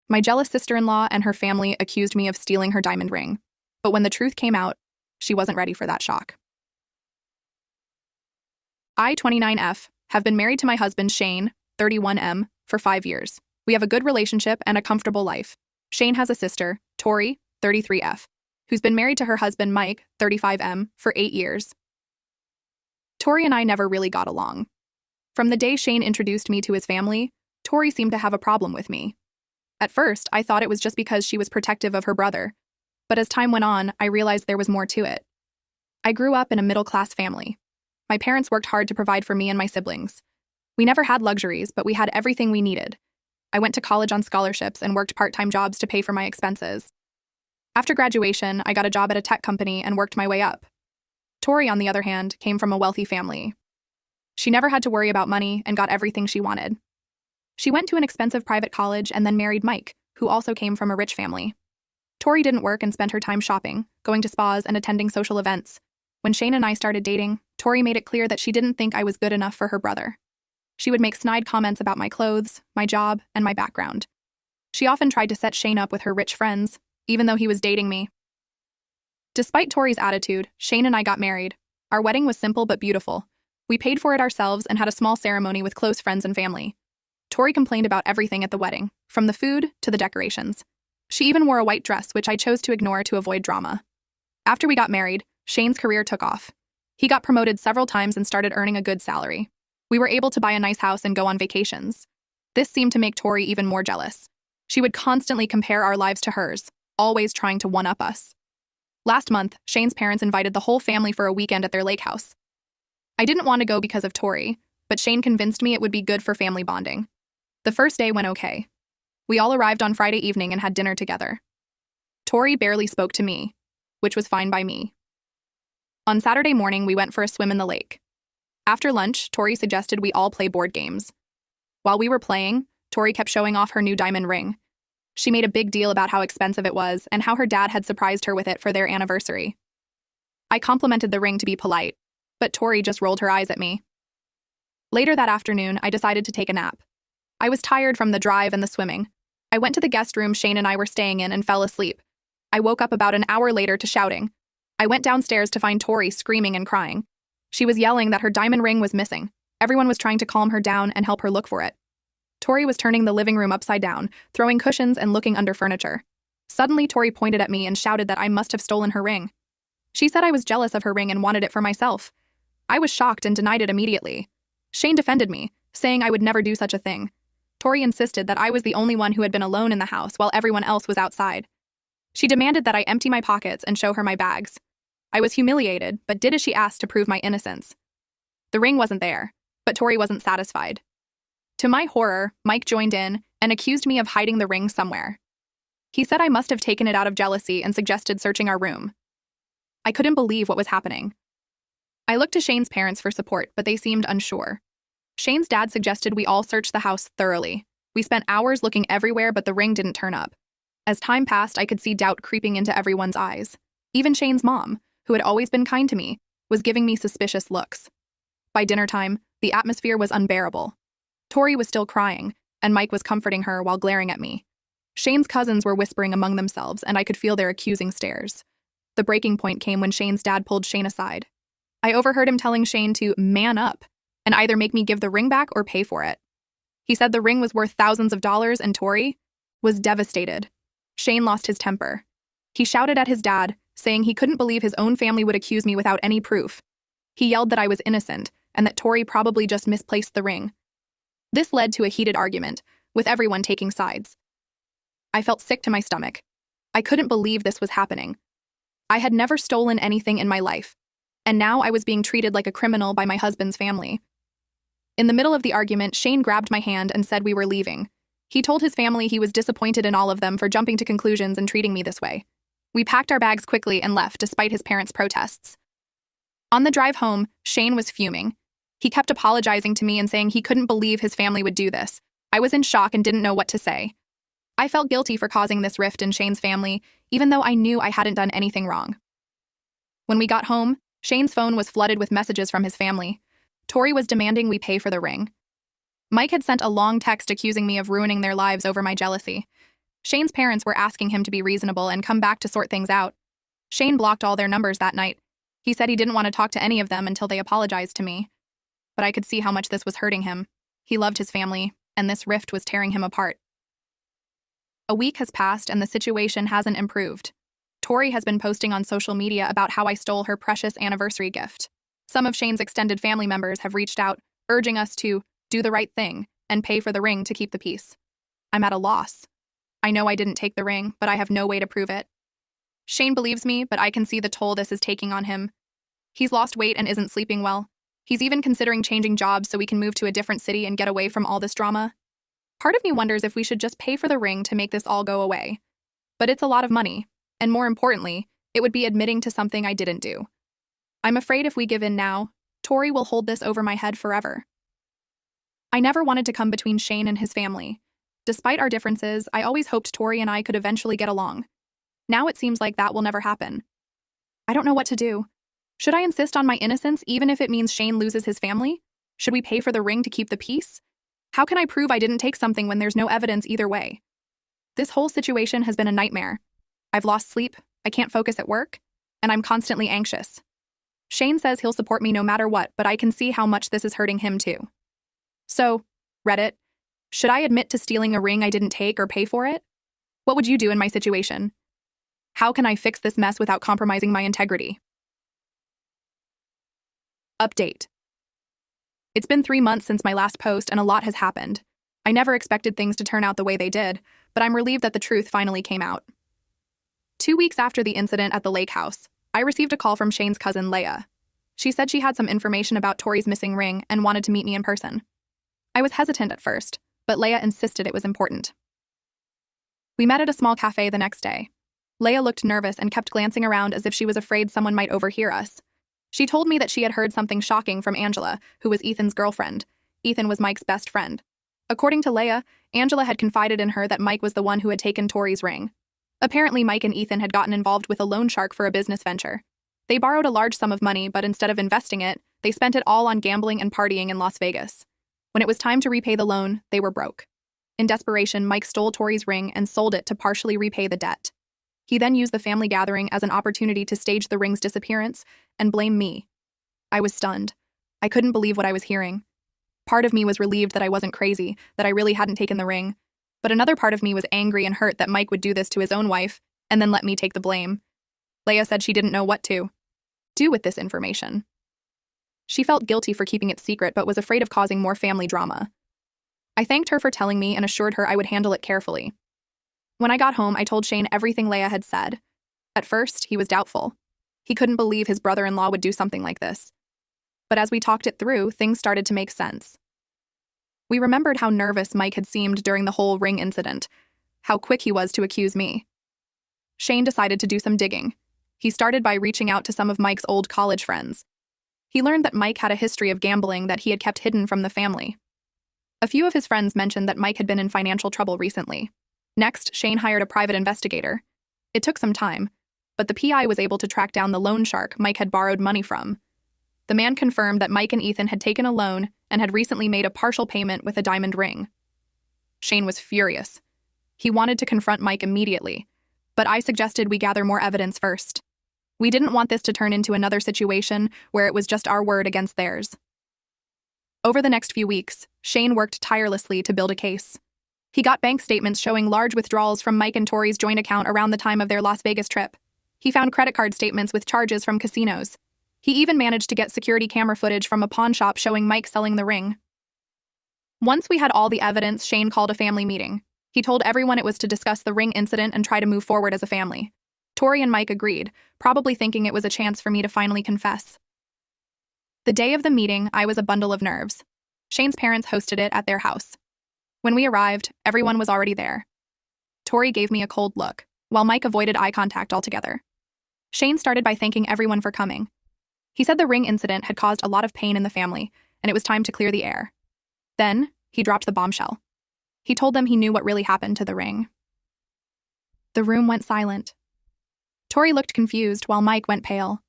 My jealous sister-in-law and her family accused me of stealing her diamond ring. But when the truth came out, she wasn't ready for that shock. I, 29F, have been married to my husband, Shane, 31M, for 5 years. We have a good relationship and a comfortable life. Shane has a sister, Tori, 33F, who's been married to her husband, Mike, 35M, for 8 years. Tori and I never really got along. From the day Shane introduced me to his family, Tori seemed to have a problem with me. At first, I thought it was just because she was protective of her brother, but as time went on, I realized there was more to it. I grew up in a middle-class family. My parents worked hard to provide for me and my siblings. We never had luxuries, but we had everything we needed. I went to college on scholarships and worked part-time jobs to pay for my expenses. After graduation, I got a job at a tech company and worked my way up. Tori, on the other hand, came from a wealthy family. She never had to worry about money and got everything she wanted. She went to an expensive private college and then married Mike, who also came from a rich family. Tori didn't work and spent her time shopping, going to spas and attending social events. When Shane and I started dating, Tori made it clear that she didn't think I was good enough for her brother. She would make snide comments about my clothes, my job, and my background. She often tried to set Shane up with her rich friends, even though he was dating me. Despite Tori's attitude, Shane and I got married. Our wedding was simple but beautiful. We paid for it ourselves and had a small ceremony with close friends and family. Tori complained about everything at the wedding, from the food to the decorations. She even wore a white dress, which I chose to ignore to avoid drama. After we got married, Shane's career took off. He got promoted several times and started earning a good salary. We were able to buy a nice house and go on vacations. This seemed to make Tori even more jealous. She would constantly compare our lives to hers, always trying to one-up us. Last month, Shane's parents invited the whole family for a weekend at their lake house. I didn't want to go because of Tori, but Shane convinced me it would be good for family bonding. The first day went okay. We all arrived on Friday evening and had dinner together. Tori barely spoke to me, which was fine by me. On Saturday morning, we went for a swim in the lake. After lunch, Tori suggested we all play board games. While we were playing, Tori kept showing off her new diamond ring. She made a big deal about how expensive it was and how her dad had surprised her with it for their anniversary. I complimented the ring to be polite, but Tori just rolled her eyes at me. Later that afternoon, I decided to take a nap. I was tired from the drive and the swimming. I went to the guest room Shane and I were staying in and fell asleep. I woke up about an hour later to shouting. I went downstairs to find Tori screaming and crying. She was yelling that her diamond ring was missing. Everyone was trying to calm her down and help her look for it. Tori was turning the living room upside down, throwing cushions and looking under furniture. Suddenly, Tori pointed at me and shouted that I must have stolen her ring. She said I was jealous of her ring and wanted it for myself. I was shocked and denied it immediately. Shane defended me, saying I would never do such a thing. Tori insisted that I was the only one who had been alone in the house while everyone else was outside. She demanded that I empty my pockets and show her my bags. I was humiliated, but did as she asked to prove my innocence. The ring wasn't there, but Tori wasn't satisfied. To my horror, Mike joined in and accused me of hiding the ring somewhere. He said I must have taken it out of jealousy and suggested searching our room. I couldn't believe what was happening. I looked to Shane's parents for support, but they seemed unsure. Shane's dad suggested we all search the house thoroughly. We spent hours looking everywhere, but the ring didn't turn up. As time passed, I could see doubt creeping into everyone's eyes. Even Shane's mom, who had always been kind to me, was giving me suspicious looks. By dinner time, the atmosphere was unbearable. Tori was still crying, and Mike was comforting her while glaring at me. Shane's cousins were whispering among themselves, and I could feel their accusing stares. The breaking point came when Shane's dad pulled Shane aside. I overheard him telling Shane to man up and either make me give the ring back or pay for it. He said the ring was worth thousands of dollars, and Tori was devastated. Shane lost his temper. He shouted at his dad, saying he couldn't believe his own family would accuse me without any proof. He yelled that I was innocent and that Tori probably just misplaced the ring. This led to a heated argument, with everyone taking sides. I felt sick to my stomach. I couldn't believe this was happening. I had never stolen anything in my life, and now I was being treated like a criminal by my husband's family. In the middle of the argument, Shane grabbed my hand and said we were leaving. He told his family he was disappointed in all of them for jumping to conclusions and treating me this way. We packed our bags quickly and left despite his parents' protests. On the drive home, Shane was fuming. He kept apologizing to me and saying he couldn't believe his family would do this. I was in shock and didn't know what to say. I felt guilty for causing this rift in Shane's family, even though I knew I hadn't done anything wrong. When we got home, Shane's phone was flooded with messages from his family. Tori was demanding we pay for the ring. Mike had sent a long text accusing me of ruining their lives over my jealousy. Shane's parents were asking him to be reasonable and come back to sort things out. Shane blocked all their numbers that night. He said he didn't want to talk to any of them until they apologized to me. But I could see how much this was hurting him. He loved his family, and this rift was tearing him apart. A week has passed and the situation hasn't improved. Tori has been posting on social media about how I stole her precious anniversary gift. Some of Shane's extended family members have reached out, urging us to do the right thing and pay for the ring to keep the peace. I'm at a loss. I know I didn't take the ring, but I have no way to prove it. Shane believes me, but I can see the toll this is taking on him. He's lost weight and isn't sleeping well. He's even considering changing jobs so we can move to a different city and get away from all this drama. Part of me wonders if we should just pay for the ring to make this all go away. But it's a lot of money, and more importantly, it would be admitting to something I didn't do. I'm afraid if we give in now, Tori will hold this over my head forever. I never wanted to come between Shane and his family. Despite our differences, I always hoped Tori and I could eventually get along. Now it seems like that will never happen. I don't know what to do. Should I insist on my innocence even if it means Shane loses his family? Should we pay for the ring to keep the peace? How can I prove I didn't take something when there's no evidence either way? This whole situation has been a nightmare. I've lost sleep, I can't focus at work, and I'm constantly anxious. Shane says he'll support me no matter what, but I can see how much this is hurting him too. So, Reddit, should I admit to stealing a ring I didn't take or pay for it? What would you do in my situation? How can I fix this mess without compromising my integrity? Update. It's been 3 months since my last post and a lot has happened. I never expected things to turn out the way they did, but I'm relieved that the truth finally came out. 2 weeks after the incident at the lake house, I received a call from Shane's cousin, Leia. She said she had some information about Tori's missing ring and wanted to meet me in person. I was hesitant at first, but Leia insisted it was important. We met at a small cafe the next day. Leia looked nervous and kept glancing around as if she was afraid someone might overhear us. She told me that she had heard something shocking from Angela, who was Ethan's girlfriend. Ethan was Mike's best friend. According to Leia, Angela had confided in her that Mike was the one who had taken Tori's ring. Apparently, Mike and Ethan had gotten involved with a loan shark for a business venture. They borrowed a large sum of money, but instead of investing it, they spent it all on gambling and partying in Las Vegas. When it was time to repay the loan, they were broke. In desperation, Mike stole Tori's ring and sold it to partially repay the debt. He then used the family gathering as an opportunity to stage the ring's disappearance and blame me. I was stunned. I couldn't believe what I was hearing. Part of me was relieved that I wasn't crazy, that I really hadn't taken the ring. But another part of me was angry and hurt that Mike would do this to his own wife and then let me take the blame. Leia said she didn't know what to do with this information. She felt guilty for keeping it secret but was afraid of causing more family drama. I thanked her for telling me and assured her I would handle it carefully. When I got home, I told Shane everything Leia had said. At first, he was doubtful. He couldn't believe his brother-in-law would do something like this. But as we talked it through, things started to make sense. We remembered how nervous Mike had seemed during the whole ring incident, how quick he was to accuse me. Shane decided to do some digging. He started by reaching out to some of Mike's old college friends. He learned that Mike had a history of gambling that he had kept hidden from the family. A few of his friends mentioned that Mike had been in financial trouble recently. Next, Shane hired a private investigator. It took some time, but the PI was able to track down the loan shark Mike had borrowed money from. The man confirmed that Mike and Ethan had taken a loan and had recently made a partial payment with a diamond ring. Shane was furious. He wanted to confront Mike immediately, but I suggested we gather more evidence first. We didn't want this to turn into another situation where it was just our word against theirs. Over the next few weeks, Shane worked tirelessly to build a case. He got bank statements showing large withdrawals from Mike and Tori's joint account around the time of their Las Vegas trip. He found credit card statements with charges from casinos. He even managed to get security camera footage from a pawn shop showing Mike selling the ring. Once we had all the evidence, Shane called a family meeting. He told everyone it was to discuss the ring incident and try to move forward as a family. Tori and Mike agreed, probably thinking it was a chance for me to finally confess. The day of the meeting, I was a bundle of nerves. Shane's parents hosted it at their house. When we arrived, everyone was already there. Tori gave me a cold look, while Mike avoided eye contact altogether. Shane started by thanking everyone for coming. He said the ring incident had caused a lot of pain in the family, and it was time to clear the air. Then, he dropped the bombshell. He told them he knew what really happened to the ring. The room went silent. Tori looked confused while Mike went pale.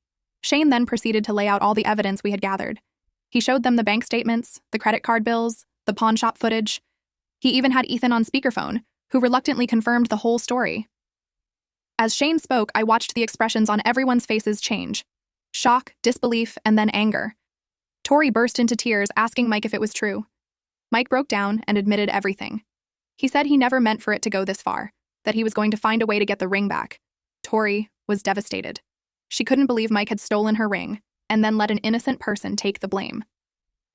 Shane then proceeded to lay out all the evidence we had gathered. He showed them the bank statements, the credit card bills, the pawn shop footage. He even had Ethan on speakerphone, who reluctantly confirmed the whole story. As Shane spoke, I watched the expressions on everyone's faces change: shock, disbelief, and then anger. Tori burst into tears, asking Mike if it was true. Mike broke down and admitted everything. He said he never meant for it to go this far, that he was going to find a way to get the ring back. Tori was devastated. She couldn't believe Mike had stolen her ring and then let an innocent person take the blame.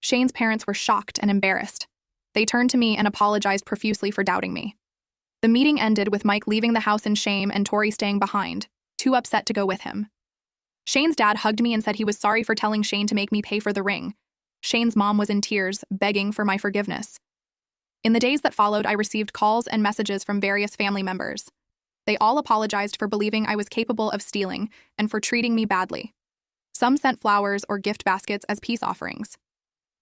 Shane's parents were shocked and embarrassed. They turned to me and apologized profusely for doubting me. The meeting ended with Mike leaving the house in shame and Tori staying behind, too upset to go with him. Shane's dad hugged me and said he was sorry for telling Shane to make me pay for the ring. Shane's mom was in tears, begging for my forgiveness. In the days that followed, I received calls and messages from various family members. They all apologized for believing I was capable of stealing and for treating me badly. Some sent flowers or gift baskets as peace offerings.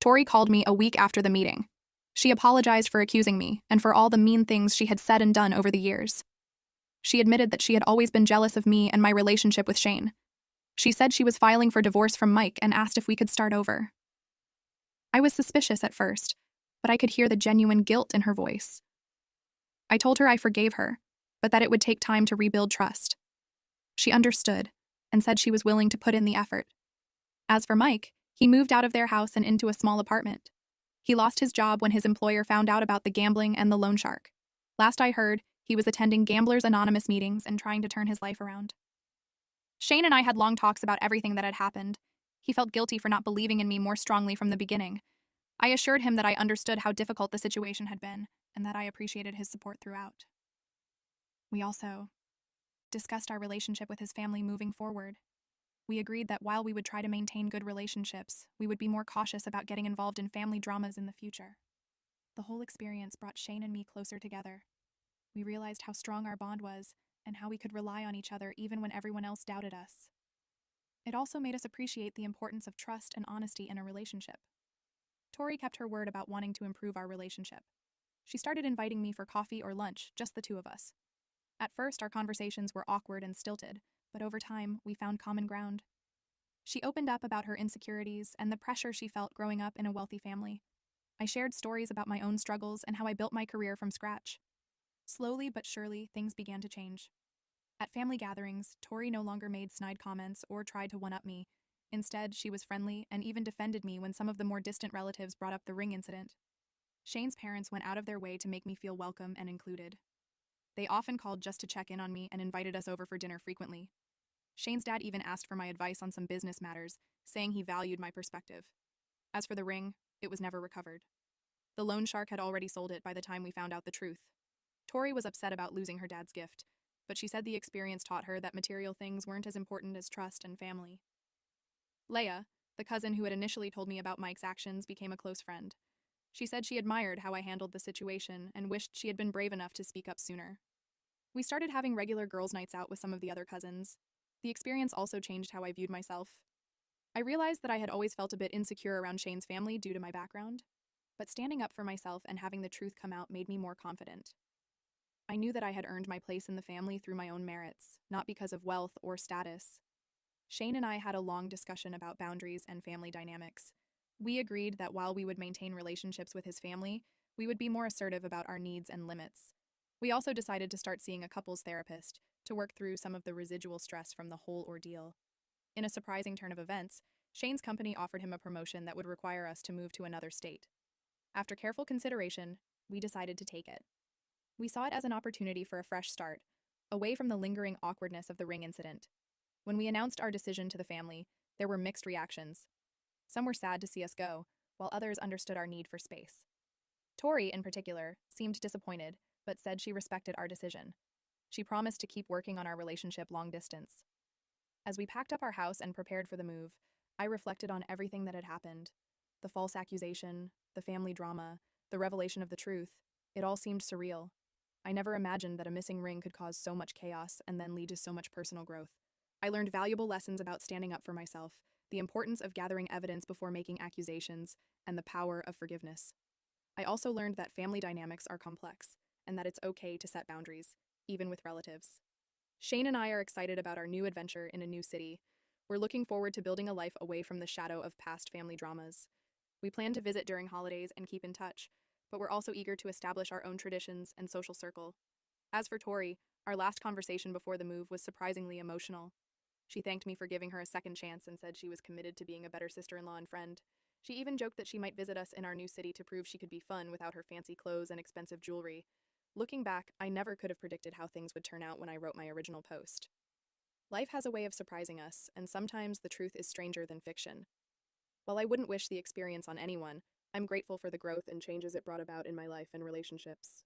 Tori called me a week after the meeting. She apologized for accusing me and for all the mean things she had said and done over the years. She admitted that she had always been jealous of me and my relationship with Shane. She said she was filing for divorce from Mike and asked if we could start over. I was suspicious at first, but I could hear the genuine guilt in her voice. I told her I forgave her, but that it would take time to rebuild trust. She understood and said she was willing to put in the effort. As for Mike, he moved out of their house and into a small apartment. He lost his job when his employer found out about the gambling and the loan shark. Last I heard, he was attending Gamblers Anonymous meetings and trying to turn his life around. Shane and I had long talks about everything that had happened. He felt guilty for not believing in me more strongly from the beginning. I assured him that I understood how difficult the situation had been and that I appreciated his support throughout. We also discussed our relationship with his family moving forward. We agreed that while we would try to maintain good relationships, we would be more cautious about getting involved in family dramas in the future. The whole experience brought Shane and me closer together. We realized how strong our bond was and how we could rely on each other even when everyone else doubted us. It also made us appreciate the importance of trust and honesty in a relationship. Tori kept her word about wanting to improve our relationship. She started inviting me for coffee or lunch, just the two of us. At first, our conversations were awkward and stilted, but over time, we found common ground. She opened up about her insecurities and the pressure she felt growing up in a wealthy family. I shared stories about my own struggles and how I built my career from scratch. Slowly but surely, things began to change. At family gatherings, Tori no longer made snide comments or tried to one-up me. Instead, she was friendly and even defended me when some of the more distant relatives brought up the ring incident. Shane's parents went out of their way to make me feel welcome and included. They often called just to check in on me and invited us over for dinner frequently. Shane's dad even asked for my advice on some business matters, saying he valued my perspective. As for the ring, it was never recovered. The loan shark had already sold it by the time we found out the truth. Tori was upset about losing her dad's gift, but she said the experience taught her that material things weren't as important as trust and family. Leia, the cousin who had initially told me about Mike's actions, became a close friend. She said she admired how I handled the situation and wished she had been brave enough to speak up sooner. We started having regular girls' nights out with some of the other cousins. The experience also changed how I viewed myself. I realized that I had always felt a bit insecure around Shane's family due to my background, but standing up for myself and having the truth come out made me more confident. I knew that I had earned my place in the family through my own merits, not because of wealth or status. Shane and I had a long discussion about boundaries and family dynamics. We agreed that while we would maintain relationships with his family, we would be more assertive about our needs and limits. We also decided to start seeing a couples therapist to work through some of the residual stress from the whole ordeal. In a surprising turn of events, Shane's company offered him a promotion that would require us to move to another state. After careful consideration, we decided to take it. We saw it as an opportunity for a fresh start, away from the lingering awkwardness of the ring incident. When we announced our decision to the family, there were mixed reactions. Some were sad to see us go, while others understood our need for space. Tori, in particular, seemed disappointed, but said she respected our decision. She promised to keep working on our relationship long distance. As we packed up our house and prepared for the move, I reflected on everything that had happened. The false accusation, the family drama, the revelation of the truth. It all seemed surreal. I never imagined that a missing ring could cause so much chaos and then lead to so much personal growth. I learned valuable lessons about standing up for myself, the importance of gathering evidence before making accusations, and the power of forgiveness. I also learned that family dynamics are complex, and that it's okay to set boundaries, even with relatives. Shane and I are excited about our new adventure in a new city. We're looking forward to building a life away from the shadow of past family dramas. We plan to visit during holidays and keep in touch, but we're also eager to establish our own traditions and social circle. As for Tori, our last conversation before the move was surprisingly emotional. She thanked me for giving her a second chance and said she was committed to being a better sister-in-law and friend. She even joked that she might visit us in our new city to prove she could be fun without her fancy clothes and expensive jewelry. Looking back, I never could have predicted how things would turn out when I wrote my original post. Life has a way of surprising us, and sometimes the truth is stranger than fiction. While I wouldn't wish the experience on anyone, I'm grateful for the growth and changes it brought about in my life and relationships.